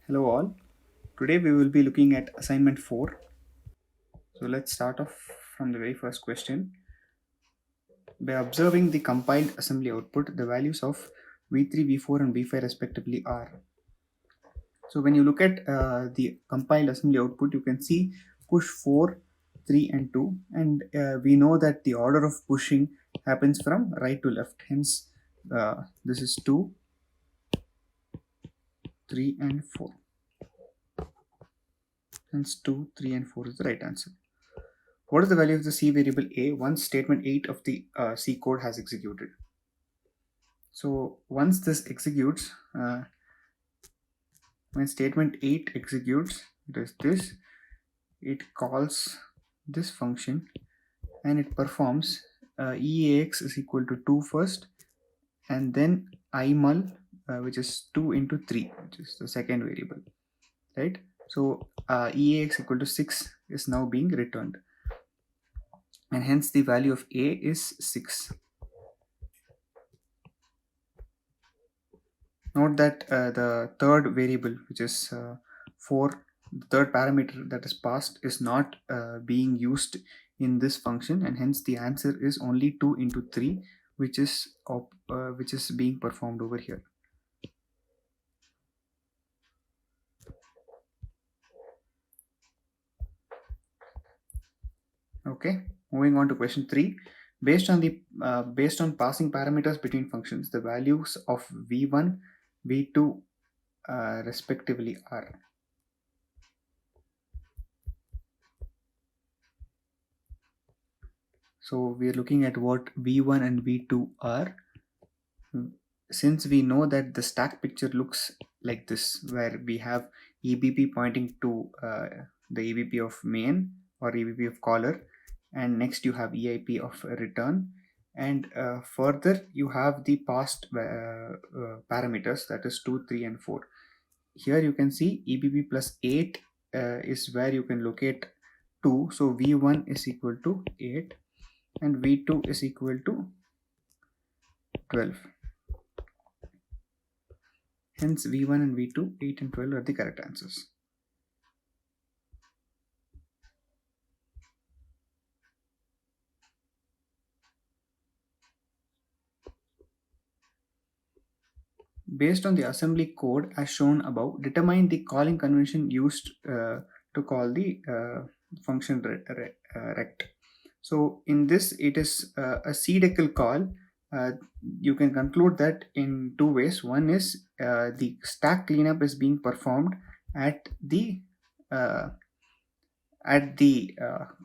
Hello all. Today we will be looking at assignment 4. So let's start off from the very first question. By observing the compiled assembly output, the values of V3, V4 and V5 respectively are. So when you look at the compiled assembly output, you can see push 4, 3 and 2, and we know that the order of pushing happens from right to left. Hence this is 2, 3 and 4. Hence 2, 3 and 4 is the right answer. What is the value of the C variable A once statement 8 of the C code has executed? So once this executes, when statement 8 executes, does this, it calls this function and it performs EAX is equal to 2 first, and then imul which is 2 into 3, which is the second variable, right? So EAX equal to 6 is now being returned, and hence the value of A is 6. Note that the third variable, which is 4, the third parameter that is passed is not being used in this function, and hence the answer is only 2 into 3, which is being performed over here. Okay, moving on to question 3. Based on passing parameters between functions, the values of v1, v2 respectively are. So we are looking at what v1 and v2 are. Since we know that the stack picture looks like this, where we have EBP pointing to the EBP of main or EBP of caller, and next you have EIP of return, and further you have the past parameters, that is 2, 3 and 4. Here you can see EBP plus 8 is where you can locate 2, so v1 is equal to 8 and v2 is equal to 12. Hence v1 and v2, 8 and 12 are the correct answers. Based on the assembly code as shown above, determine the calling convention used to call the function rect. So in this, it is a cdecl call. You can conclude that in two ways. One is the stack cleanup is being performed at the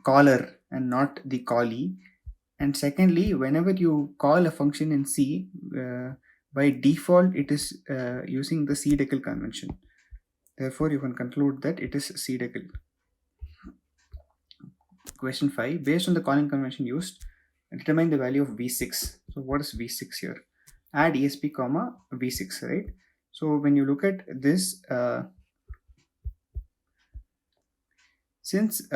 caller and not the callee. And secondly, whenever you call a function in C, by default it is using the cdecl convention. Therefore, you can conclude that it is cdecl. Question 5. Based on the calling convention used, determine the value of v6. So what is v6 here? Add esp comma v6, right? So when you look at this, since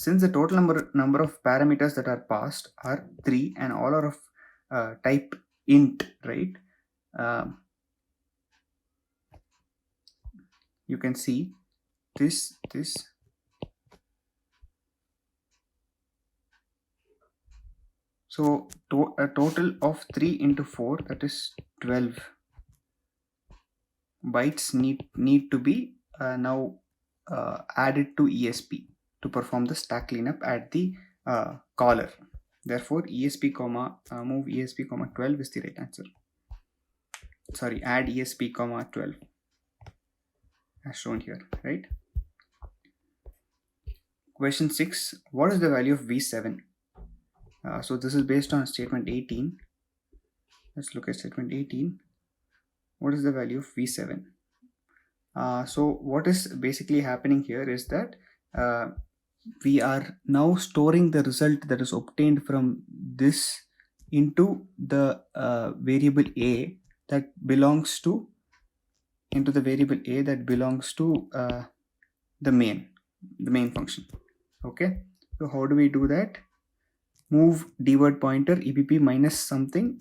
the total number of parameters that are passed are 3 and all are of type int, right? You can see this so a total of 3 into 4, that is 12 bytes need to be now added to ESP to perform the stack cleanup at the caller. Therefore, ESP comma move ESP comma 12 is the right answer. Sorry, add ESP comma 12 as shown here, right? Question 6. What is the value of V7? So this is based on statement 18. Let's look at statement 18. What is the value of V7? So what is basically happening here is that we are now storing the result that is obtained from this into the variable A that belongs to the main function. Okay, so how do we do that? move dword pointer EBP minus something,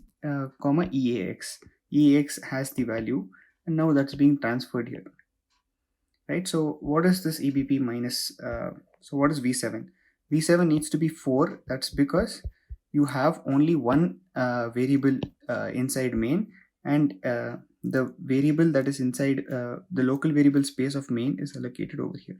comma EAX. EAX has the value, and now that's being transferred here, right? So what is this EBP minus? So what is V7? V7 needs to be 4. That's because you have only one variable inside main, and the variable that is inside the local variable space of main is allocated over here.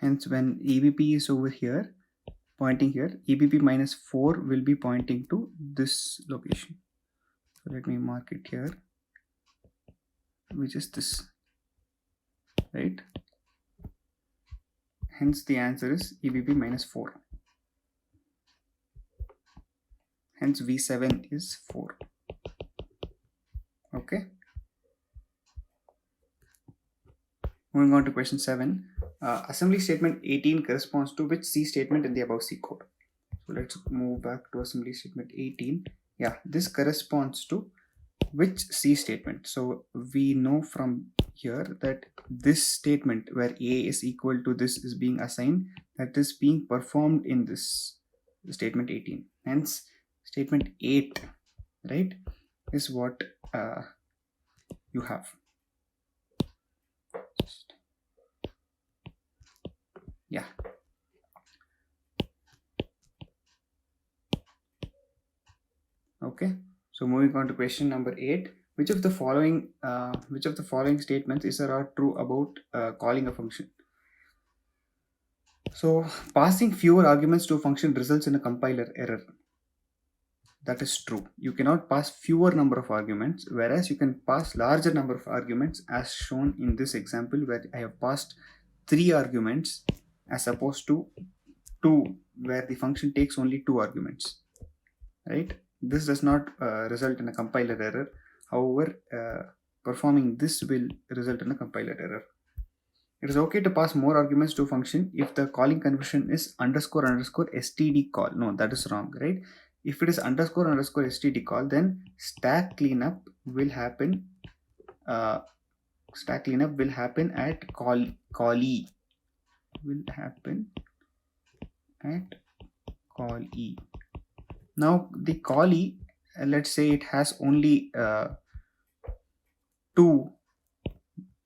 Hence, when EBP is over here, pointing here, EBP minus 4 will be pointing to this location. So let me mark it here, which is this, right? Hence, the answer is EBP minus 4. Hence, V7 is 4. Okay. Moving on to question 7. Assembly statement 18 corresponds to which C statement in the above C code? So let's move back to assembly statement 18. Yeah, this corresponds to which C statement? So we know from here that this statement where A is equal to this is being assigned, that is being performed in this statement 18. Hence, statement 8, right, is what you have. Yeah. Okay. So moving on to question number 8. Which of the following statements is or are true about calling a function? So passing fewer arguments to a function results in a compiler error. That is true. You cannot pass fewer number of arguments, whereas you can pass larger number of arguments, as shown in this example where I have passed 3 arguments as opposed to 2, where the function takes only 2 arguments, right? This does not result in a compiler error. However, performing this will result in a compiler error. It is okay to pass more arguments to a function if the calling convention is underscore underscore std call. No, that is wrong, right? If it is underscore underscore std call, then stack cleanup will happen. Stack cleanup will happen at callee. Will happen at callee. Now the callee, let's say it has only 2.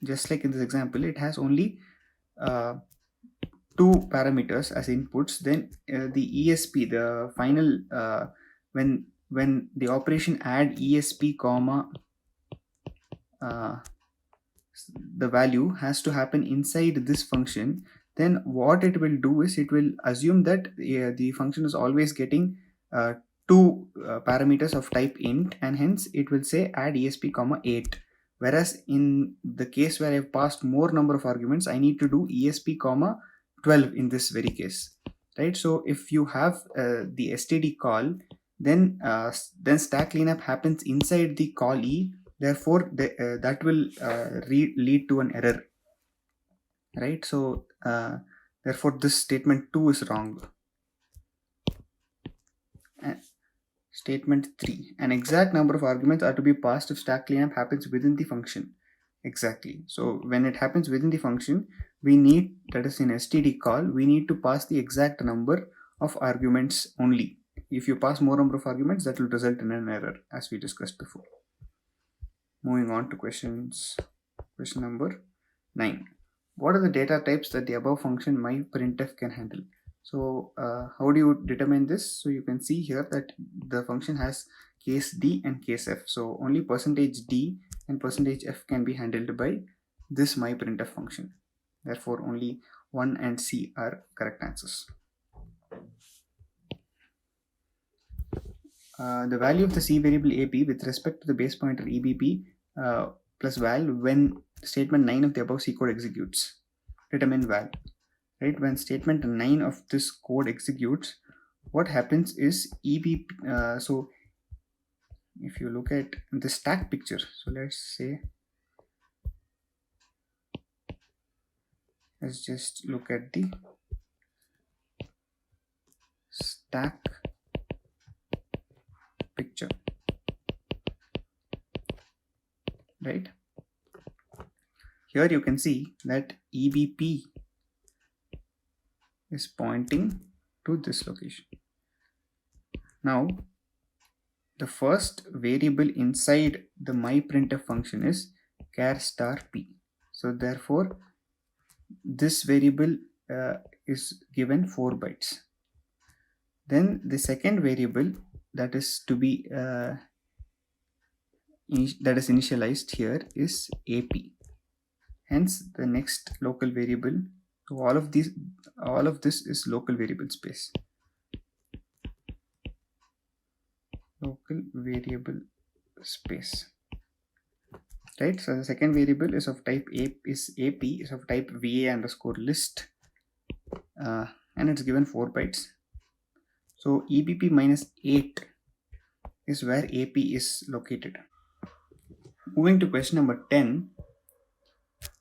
Just like in this example, it has only 2 parameters as inputs. Then the ESP, the final, when the operation add ESP comma the value has to happen inside this function, then what it will do is it will assume that the function is always getting 2 parameters of type int, and hence it will say add ESP comma 8. Whereas in the case where I've passed more number of arguments, I need to do ESP comma 12 in this very case, right? So if you have the std call, then stack cleanup happens inside the callee. Therefore, that will lead to an error, right? So therefore, this statement 2 is wrong. Statement 3. An exact number of arguments are to be passed if stack cleanup happens within the function. Exactly. So when it happens within the function, we need, that is in std call, we need to pass the exact number of arguments only. If you pass more number of arguments, that will result in an error, as we discussed before. Moving on to question number 9. What are the data types that the above function myPrintf can handle? So how do you determine this? So you can see here that the function has case D and case F. So only %D and %F can be handled by this myPrintf function. Therefore, only 1 and C are correct answers. The value of the C variable AP with respect to the base pointer EBP plus val when statement 9 of the above C code executes. Determine val. Right, when statement 9 of this code executes, what happens is EBP. So if you look at the stack picture, so let's just look at the stack picture. right? Here you can see that EBP is pointing to this location. Now the first variable inside the myPrintf function is char star p. So therefore this variable is given 4 bytes. Then the second variable that is to be that is initialized here is ap. Hence the next local variable. So all of this is local variable space. Local variable space. Right. So the second variable is of type ap is of type va underscore list, and it's given 4 bytes. So EBP minus 8 is where AP is located. Moving to question number 10.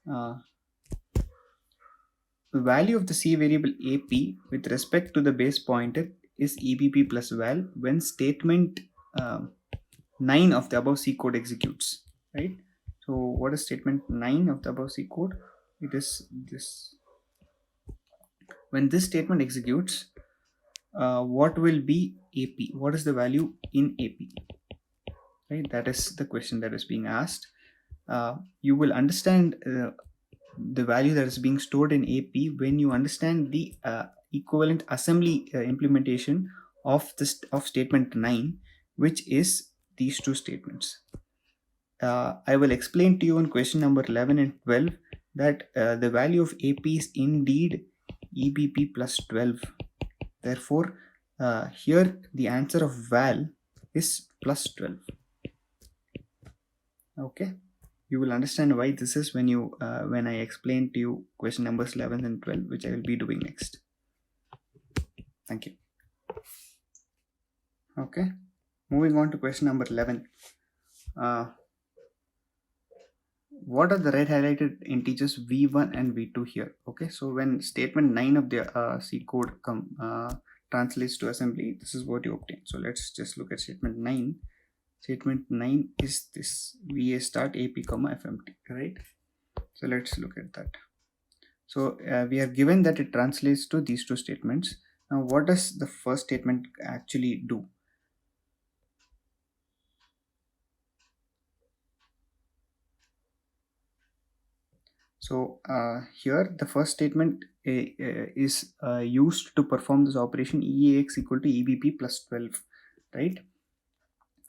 The value of the C variable AP with respect to the base pointer is EBP plus val when statement 9 of the above C code executes. Right. So what is statement 9 of the above C code? It is this. When this statement executes, what will be AP? What is the value in AP? Right, that is the question that is being asked. You will understand the value that is being stored in AP when you understand the equivalent assembly implementation of statement 9, which is these two statements. I will explain to you in question number 11 and 12 that the value of AP is indeed EBP plus 12. Therefore, here the answer of val is plus 12. Okay, you will understand why this is when you when I explain to you question numbers 11 and 12, which I will be doing next. Thank you. Okay, moving on to question number 11. What are the red highlighted integers v1 and v2 here? Okay, so when statement 9 of the C code translates to assembly, this is what you obtain. So let's just look at statement 9. Statement 9 is this va start ap comma fmt, right? So let's look at that. So we are given that it translates to these two statements. Now what does the first statement actually do? So here the first statement is used to perform this operation EAX equal to EBP plus 12, right?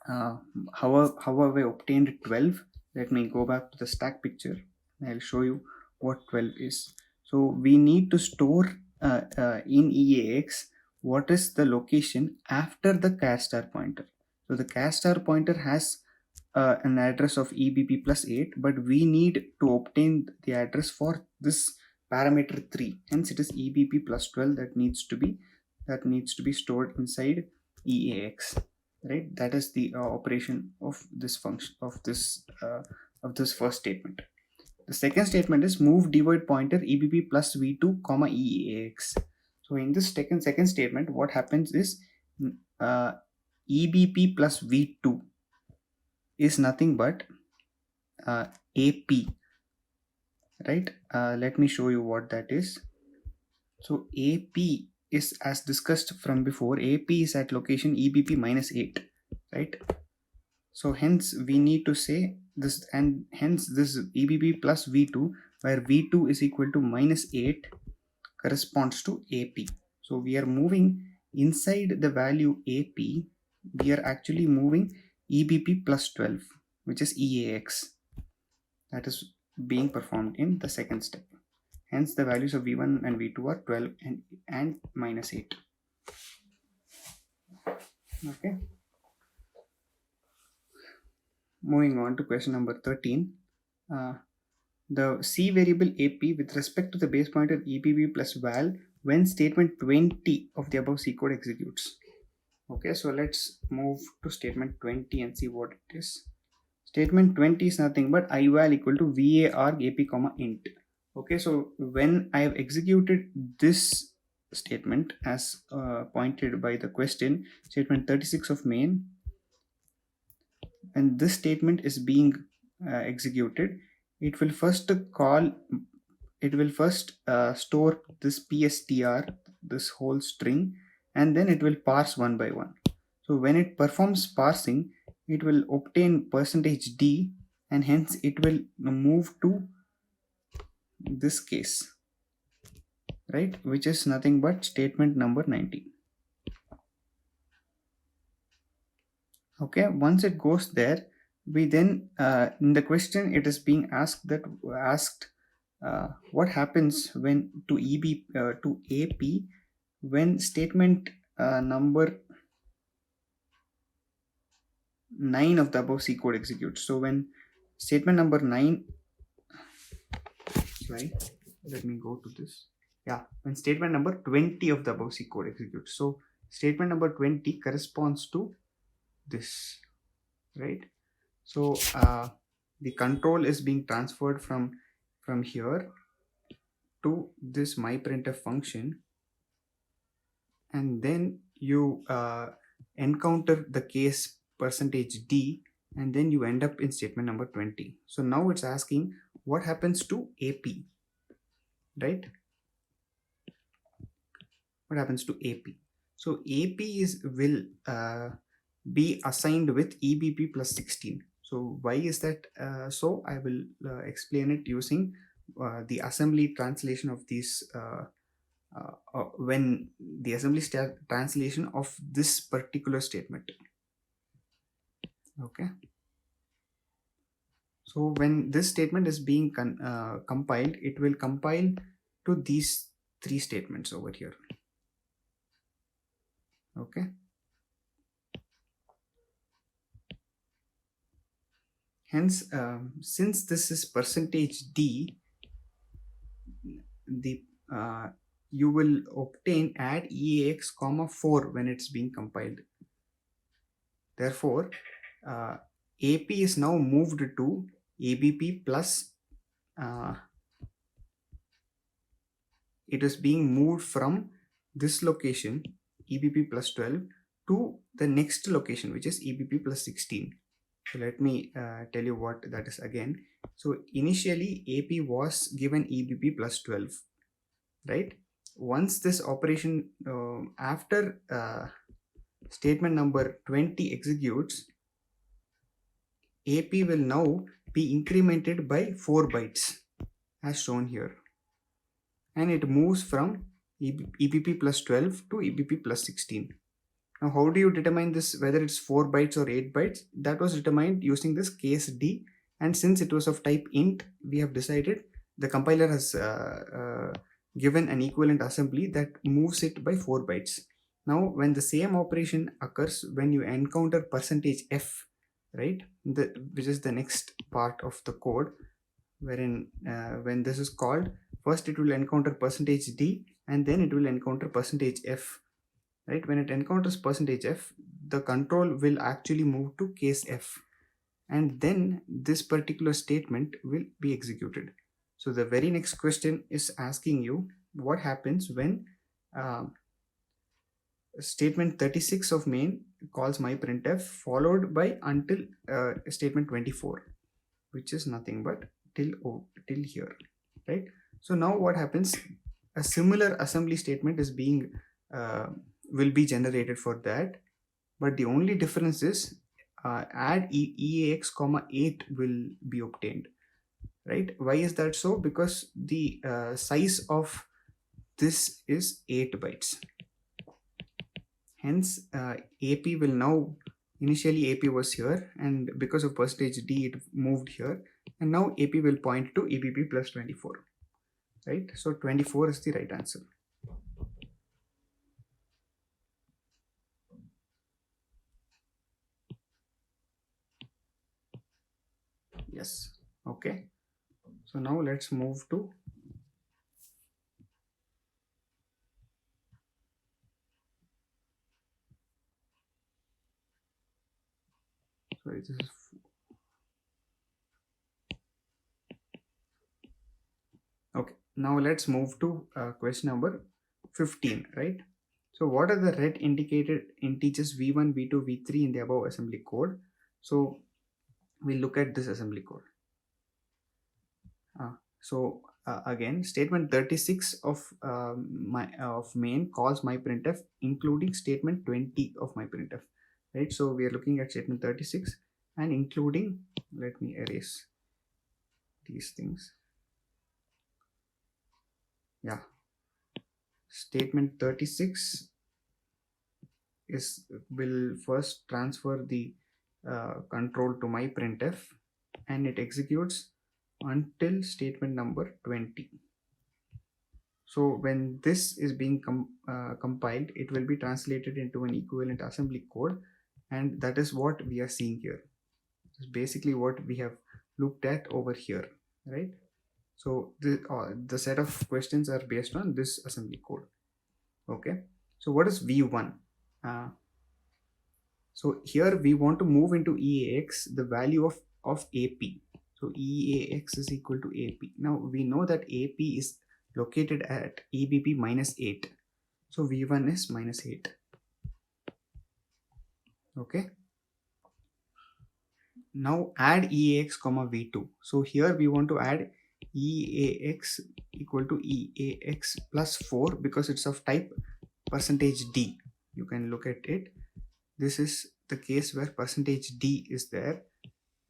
How have I obtained 12? Let me go back to the stack picture. I'll show you what 12 is. So we need to store in EAX what is the location after the char star pointer. So the char star pointer has an address of EBP plus 8, but we need to obtain the address for this parameter 3. Hence it is EBP plus 12 that needs to be stored inside EAX. Right, that is the operation of this function of this first statement. The second statement is move divide pointer EBP plus v2 comma EAX. So in this second statement, what happens is EBP plus v2 is nothing but AP, right? Let me show you what that is. So AP is, as discussed from before, AP is at location EBP minus 8, right? So hence we need to say this, and hence this EBP plus v2, where v2 is equal to minus 8 corresponds to AP. So we are moving inside the value AP, we are actually moving EBP plus 12, which is EAX. That is being performed in the second step. Hence the values of v1 and v2 are 12 and minus 8. Okay. Moving on to question number 13. The C variable AP with respect to the base pointer EBP plus val when statement 20 of the above C code executes. Okay, so let's move to statement 20 and see what it is. Statement 20 is nothing but ival equal to var ap comma int. Okay, so when I have executed this statement as pointed by the question, statement 36 of main, and this statement is being executed, it will first store this pstr, this whole string, and then it will parse one by one. So when it performs parsing, it will obtain %d, and hence it will move to this case, right, which is nothing but statement number 19. Okay, once it goes there, we then in the question it is being asked what happens when to ap when statement number 9 of the above C code executes. So when statement number 9, sorry, let me go to this. Yeah, when statement number 20 of the above C code executes. So statement number 20 corresponds to this, right? So the control is being transferred from here to this myprintf function, and then you encounter the case %d, and then you end up in statement number 20. So now it's asking what happens to ap, right? What happens to ap? So ap will be assigned with ebp plus 16. So why is that so? I will explain it using the assembly translation of these when the assembly translation of this particular statement. Okay, so when this statement is being compiled, it will compile to these three statements over here. Okay, hence since this is %d, the you will obtain add eax comma 4 when it's being compiled. Therefore ap is now moved to abp plus it is being moved from this location ebp plus 12 to the next location, which is ebp plus 16. So let me tell you what that is again. So initially ap was given ebp plus 12, right? Once this operation after statement number 20 executes, ap will now be incremented by 4 bytes as shown here, and it moves from ebp plus 12 to ebp plus 16. Now how do you determine this, whether it's 4 bytes or 8 bytes? That was determined using this case d, and since it was of type int, we have decided the compiler has given an equivalent assembly that moves it by 4 bytes. Now when the same operation occurs when you encounter %f, right, which is the next part of the code, wherein when this is called, first it will encounter %d and then it will encounter %f, right? When it encounters %f, the control will actually move to case f, and then this particular statement will be executed. So the very next question is asking you what happens when statement 36 of main calls myprintf followed by until statement 24, which is nothing but till here, right? So now what happens, a similar assembly statement is being will be generated for that, but the only difference is add eax comma 8 will be obtained, right? Why is that so? Because the size of this is 8 bytes. Hence ap will now, initially ap was here, and because of %d it moved here, and now ap will point to ebp plus 24, right? So 24 is the right answer. Yes. Okay, so now let's move to sorry, this is okay. Now let's move to question number 15, right? So what are the red indicated integers v1, v2, v3 in the above assembly code? So we'll look at this assembly code. Again, statement 36 of main calls my printf, including statement 20 of my printf, right? So we are looking at statement 36 and including, let me erase these things. Yeah, statement 36 will first transfer the control to my printf, and it executes until statement number 20. So when this is being compiled, it will be translated into an equivalent assembly code, and that is what we are seeing here. It's basically what we have looked at over here, right? So the set of questions are based on this assembly code. Okay, so what is v1? So here we want to move into EAX the value of AP. So EAX is equal to AP. Now we know that AP is located at EBP minus 8. So V1 is minus 8. Okay. Now add EAX comma V2. So here we want to add EAX equal to EAX plus 4 because it's of type percentage %D. You can look at it. This is the case where percentage %D is there,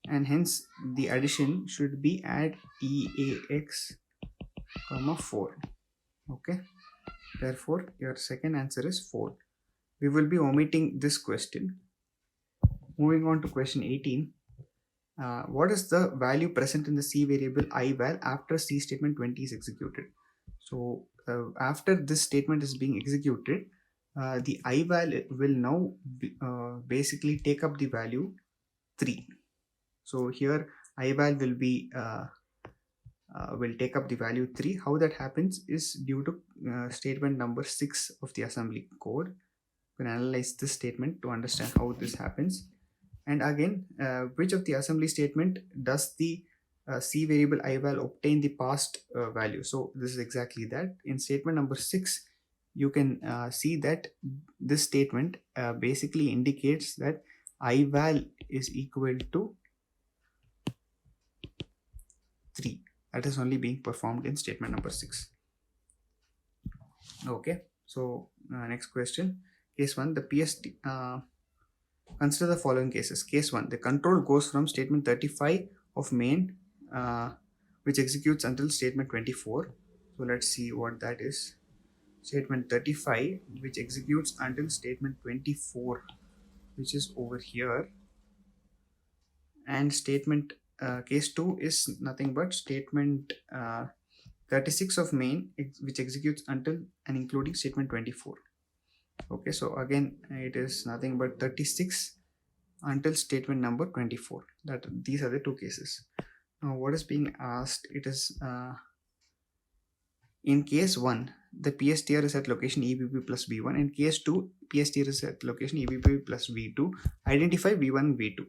and hence the addition should be add EAX comma 4. Okay, therefore your second answer is 4. We will be omitting this question. Moving on to question 18. What is the value present in the C variable ival after C statement 20 is executed? So after this statement is being executed, the ival will now basically take up the value 3. So here ival will take up the value 3. How that happens is due to statement number 6 of the assembly code. You can analyze this statement to understand how this happens. And again, which of the assembly statement does the C variable ival obtain the past value? So this is exactly that. In statement number 6, you can see that this statement basically indicates that ival is equal to 3. That is only being performed in statement number 6. Okay, so next question. Case 1, the PST. Consider the following cases. Case 1, the control goes from statement 35 of main, which executes until statement 24. So let's see what that is. Statement 35, which executes until statement 24, which is over here. And statement case 2 is nothing but statement 36 of main, which executes until and including statement 24. Okay, so again it is nothing but 36 until statement number 24. That these are the two cases. Now what is being asked, it is in case 1 the PSTR is at location EBP plus V1. In case 2 PSTR is at location EBP plus V2. Identify V1 and V2.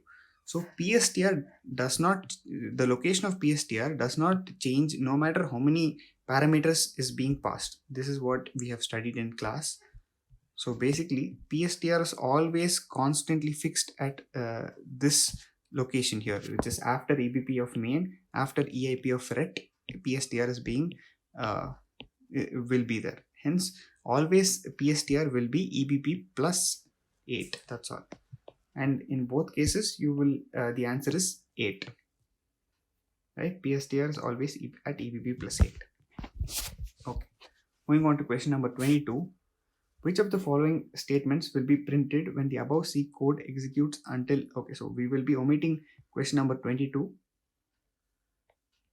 So PSTR does not, the location of PSTR does not change no matter how many parameters is being passed. This is what we have studied in class. So basically PSTR is always constantly fixed at this location here, which is after EBP of main, after EIP of ret, PSTR is being will be there. Hence always PSTR will be EBP plus 8. That's all. And in both cases you will the answer is 8. Right? PSTR is always at EBP plus 8. Okay. Moving on to question number 22. Which of the following statements will be printed when the above C code executes until... Okay, so we will be omitting question number 22,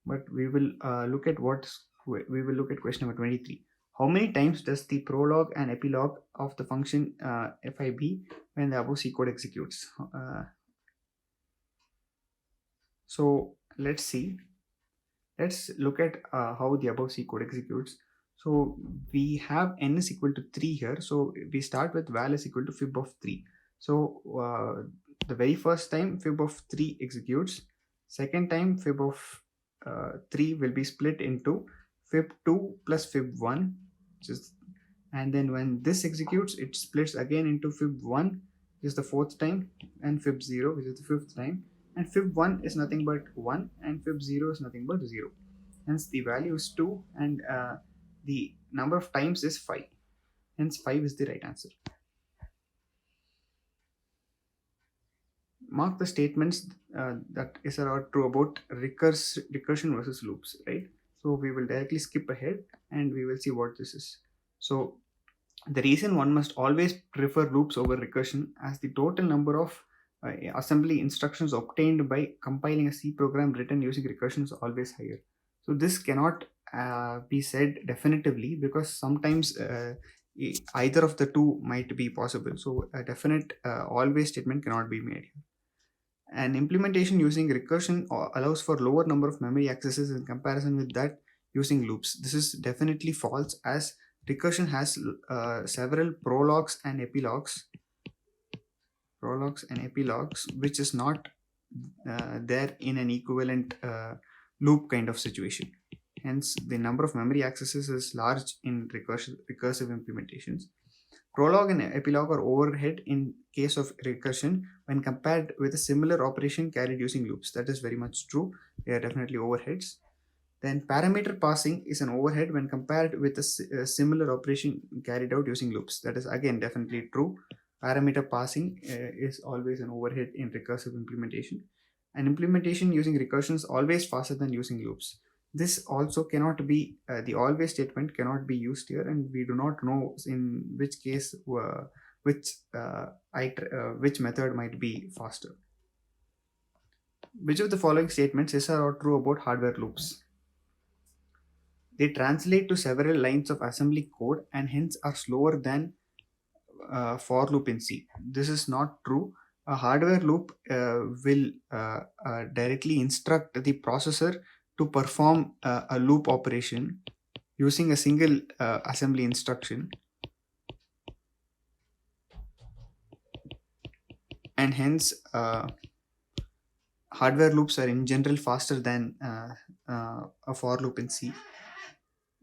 but we will look at question number 23. How many times does the prologue and epilogue of the function FIB when the above C code executes? So let's see. Let's look at how the above C code executes. So we have n is equal to 3 here. So we start with val is equal to fib of 3. So the very first time fib of 3 executes. Second time fib of 3 will be split into fib 2 plus fib 1. And then when this executes, it splits again into fib 1, which is the fourth time, and fib 0, which is the fifth time. and fib1 is nothing but 1 and fib0 is nothing but 0. Hence the value is 2 and the number of times is 5. Hence 5 is the right answer. Mark the statements that is are true about recursion versus loops, right? So we will directly skip ahead and we will see what this is. So the reason one must always prefer loops over recursion, as the total number of assembly instructions obtained by compiling a C program written using recursion is always higher. So this cannot be said definitively, because sometimes either of the two might be possible. So a definite always statement cannot be made. An implementation using recursion allows for lower number of memory accesses in comparison with that using loops. This is definitely false, as recursion has several prologues and epilogues, which is not there in an equivalent loop kind of situation. Hence, the number of memory accesses is large in recursive implementations. Prologue and epilogue are overhead in case of recursion when compared with a similar operation carried using loops. That is very much true. They are definitely overheads. Then parameter passing is an overhead when compared with a similar operation carried out using loops. That is again definitely true. Parameter passing is always an overhead in recursive implementation. An implementation using recursion is always faster than using loops. This also cannot be, the always statement cannot be used here, and we do not know in which case which method might be faster. Which of the following statements is or true about hardware loops? They translate to several lines of assembly code and hence are slower than for loop in C. This is not true. A hardware loop will directly instruct the processor to perform a loop operation using a single assembly instruction, and hence hardware loops are in general faster than a for loop in C.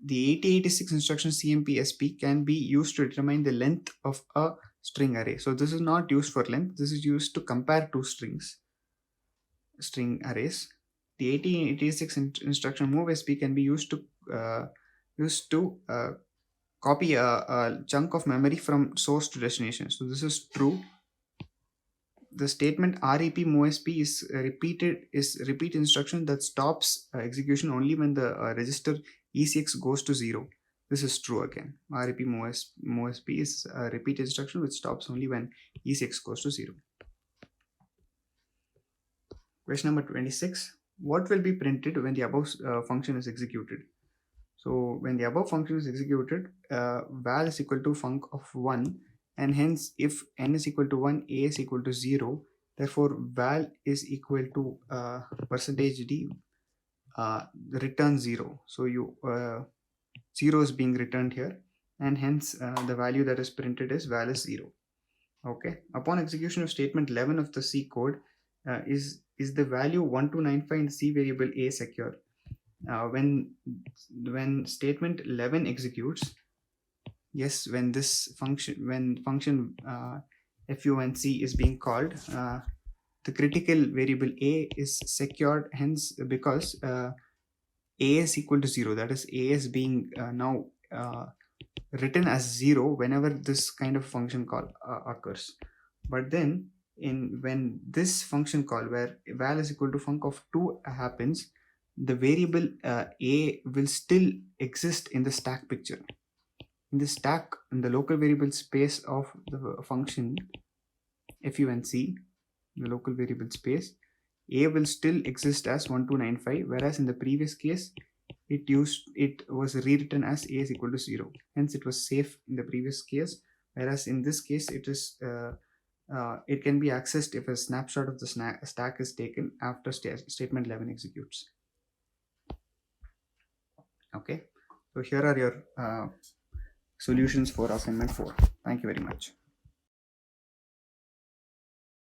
The 8086 instruction CMP-SP can be used to determine the length of a string array. So this is not used for length. This is used to compare two string arrays. The 8086 instruction move-SP can be used to copy a chunk of memory from source to destination. So this is true. The statement rep movesp is repeat instruction that stops execution only when the register ECX goes to 0. This is true again. Rep movesp is a repeat instruction which stops only when ECX goes to 0. Question number 26. What will be printed when the above function is executed? So when the above function is executed, val is equal to func of 1, and hence if n is equal to 1, a is equal to 0, therefore val is equal to %d return 0. So 0 is being returned here, and hence the value that is printed is val is 0. Okay. Upon execution of statement 11 of the C code, is the value 1295 in the C variable a secure? When statement 11 executes, yes, when function func is being called, the critical variable a is secured, hence because a is equal to 0, that is a is being now written as 0 whenever this kind of function call occurs. But then when this function call where val is equal to func of 2 happens, the variable a will still exist in the stack picture. In the stack, in the local variable space of the function func, the local variable space, a will still exist as 1295, whereas in the previous case it was rewritten as a is equal to 0. Hence it was safe in the previous case, whereas in this case it is it can be accessed if a snapshot of the stack is taken after statement 11 executes. Okay, so here are your solutions for assignment 4. Thank you very much.